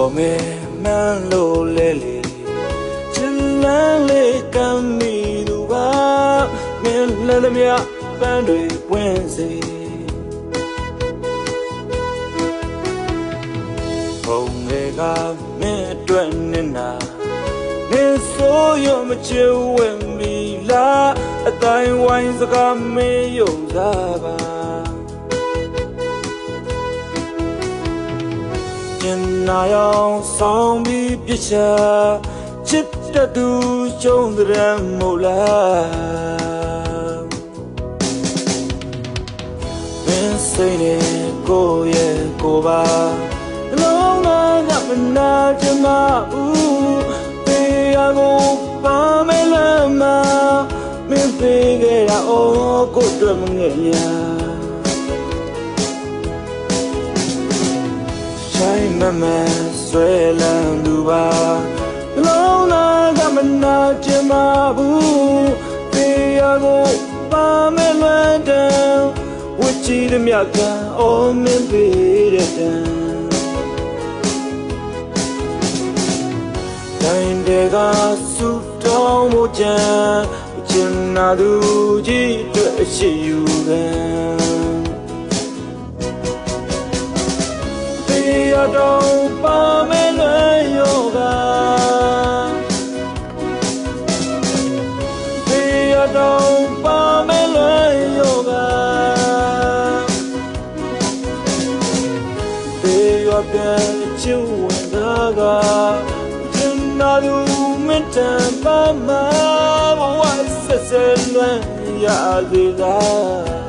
တော်မဲမှန်းလို့လဲလေချစ်လန်းလေးကမ်းမိသူပါမင်းလည်းသမျှပန်းတွေပွင့်စေဘုံတွေကမင်းအတွက်နဲ့နာမင်းဆိုရမချစ်ဝင်ပြီလားအတိုင်းဝိုင်းစကားမင်းယုံစားပါကျင်နာရောင်ဆောင်ပြီးပြချာချစ်တဲ့သူကျုံတဲ့မို့လားမင်းစိတ်နဲ့ကိုရဲ့ကိုပါလုံးသားကမနာချင်မဘူးပေရကိုပါမဲလမ်းမှာမင်းပေးခဲ့တာအော်ကိုတွေ့မငဲ့ညာဆိုင်မမဆွဲလန်းသူပါလုံးသားကမနာချင်မဘူးပေရကိုပါမဲလွမ်းတယ်ဝချီတဲ့မြတ်ကအော်မင်းပေးတဲ့တန်တိုင်းတွေကစုတောင်းမှုကြံချင်နာသူကြီးတွေ့ရှိယူတယ်ပေရတော့ပါမဲလွယ်ယောဂပေရတော့ပါမဲလွယ်ယောဂပေရပြန်ချစ်ဝင်တာကနာသူမင်းတန်ပါမဘဝဆက်ဆက်လွန်ရသေးလား